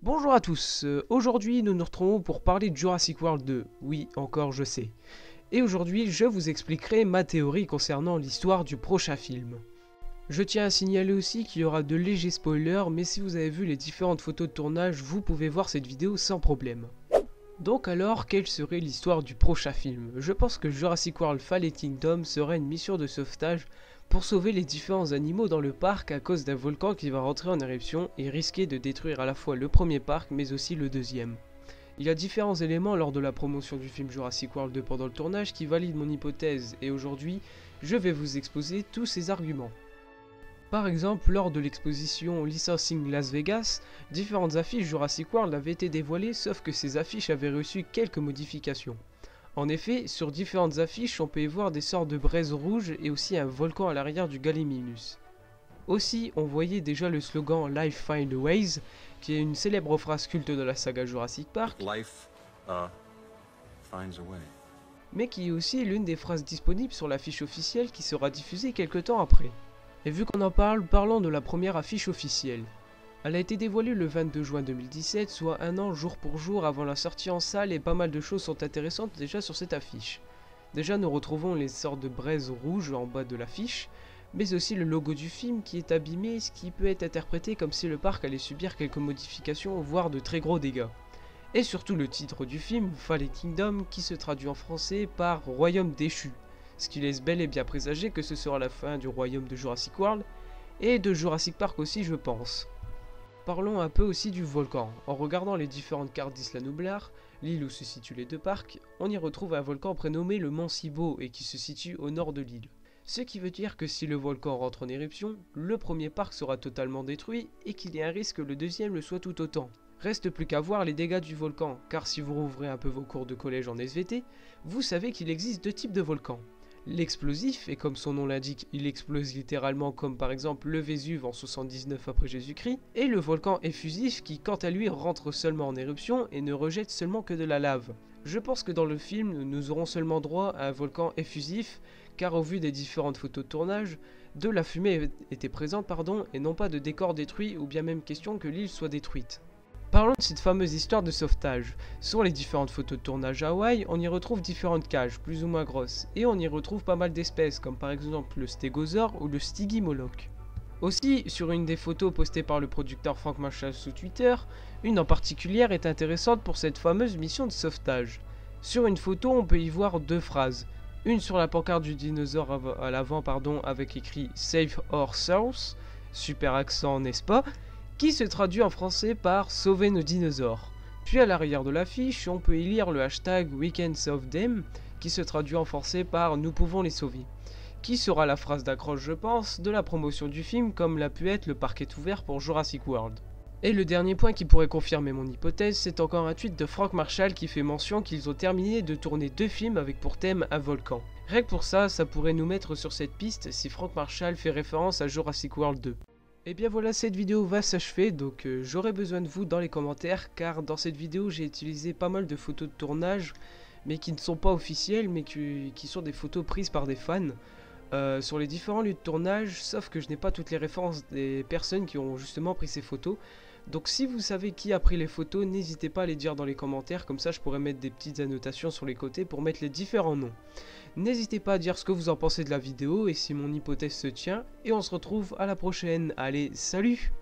Bonjour à tous, aujourd'hui nous nous retrouvons pour parler de Jurassic World 2, oui encore je sais. Et aujourd'hui je vous expliquerai ma théorie concernant l'histoire du prochain film. Je tiens à signaler aussi qu'il y aura de légers spoilers, mais si vous avez vu les différentes photos de tournage, vous pouvez voir cette vidéo sans problème. Donc alors, quelle serait l'histoire du prochain film? Je pense que Jurassic World Fallen Kingdom sera une mission de sauvetage pour sauver les différents animaux dans le parc à cause d'un volcan qui va rentrer en éruption et risquer de détruire à la fois le premier parc mais aussi le deuxième. Il y a différents éléments lors de la promotion du film Jurassic World 2 pendant le tournage qui valident mon hypothèse et aujourd'hui, je vais vous exposer tous ces arguments. Par exemple, lors de l'exposition Licensing Las Vegas, différentes affiches Jurassic World avaient été dévoilées, sauf que ces affiches avaient reçu quelques modifications. En effet, sur différentes affiches, on peut y voir des sortes de braises rouges et aussi un volcan à l'arrière du Gallimimus. Aussi, on voyait déjà le slogan Life Find a Ways, qui est une célèbre phrase culte de la saga Jurassic Park, finds a way. mais qui est aussi l'une des phrases disponibles sur l'affiche officielle qui sera diffusée quelques temps après. Et vu qu'on en parle, parlons de la première affiche officielle. Elle a été dévoilée le 22 juin 2017, soit un an jour pour jour avant la sortie en salle et pas mal de choses sont intéressantes déjà sur cette affiche. Déjà nous retrouvons les sortes de braises rouges en bas de l'affiche, mais aussi le logo du film qui est abîmé, ce qui peut être interprété comme si le parc allait subir quelques modifications, voire de très gros dégâts. Et surtout le titre du film, Fallen Kingdom, qui se traduit en français par Royaume déchu, ce qui laisse bel et bien présager que ce sera la fin du royaume de Jurassic World, et de Jurassic Park aussi je pense. Parlons un peu aussi du volcan. En regardant les différentes cartes d'Isla Nublar, l'île où se situent les deux parcs, on y retrouve un volcan prénommé le Mont Cibo et qui se situe au nord de l'île. Ce qui veut dire que si le volcan rentre en éruption, le premier parc sera totalement détruit et qu'il y a un risque que le deuxième le soit tout autant. Reste plus qu'à voir les dégâts du volcan, car si vous rouvrez un peu vos cours de collège en SVT, vous savez qu'il existe deux types de volcans. L'explosif, et comme son nom l'indique, il explose littéralement comme par exemple le Vésuve en 79 après Jésus-Christ, et le volcan effusif qui quant à lui rentre seulement en éruption et ne rejette seulement que de la lave. Je pense que dans le film, nous aurons seulement droit à un volcan effusif, car au vu des différentes photos de tournage, de la fumée était présente et non pas de décor détruit ou bien même question que l'île soit détruite. Parlons de cette fameuse histoire de sauvetage. Sur les différentes photos de tournage à Hawaï, on y retrouve différentes cages, plus ou moins grosses, et on y retrouve pas mal d'espèces, comme par exemple le stégosaure ou le stygimoloch. Aussi, sur une des photos postées par le producteur Frank Marshall sous Twitter, une en particulier est intéressante pour cette fameuse mission de sauvetage. Sur une photo, on peut y voir deux phrases. Une sur la pancarte du dinosaure à l'avant avec écrit Save Our Souls, super accent n'est-ce pas, qui se traduit en français par Sauver nos dinosaures. Puis à l'arrière de l'affiche, on peut y lire le hashtag We Can Save Them, qui se traduit en français par Nous pouvons les sauver, qui sera la phrase d'accroche je pense de la promotion du film comme l'a pu être le parc est ouvert pour Jurassic World. Et le dernier point qui pourrait confirmer mon hypothèse, c'est encore un tweet de Frank Marshall qui fait mention qu'ils ont terminé de tourner deux films avec pour thème un volcan. Rien que pour ça, ça pourrait nous mettre sur cette piste si Frank Marshall fait référence à Jurassic World 2. Et bien voilà, cette vidéo va s'achever, donc j'aurai besoin de vous dans les commentaires, car dans cette vidéo j'ai utilisé pas mal de photos de tournage, mais qui ne sont pas officielles, mais qui sont des photos prises par des fans, sur les différents lieux de tournage, sauf que je n'ai pas toutes les références des personnes qui ont justement pris ces photos. Donc si vous savez qui a pris les photos, n'hésitez pas à les dire dans les commentaires, comme ça je pourrais mettre des petites annotations sur les côtés pour mettre les différents noms. N'hésitez pas à dire ce que vous en pensez de la vidéo et si mon hypothèse se tient, et on se retrouve à la prochaine. Allez, salut!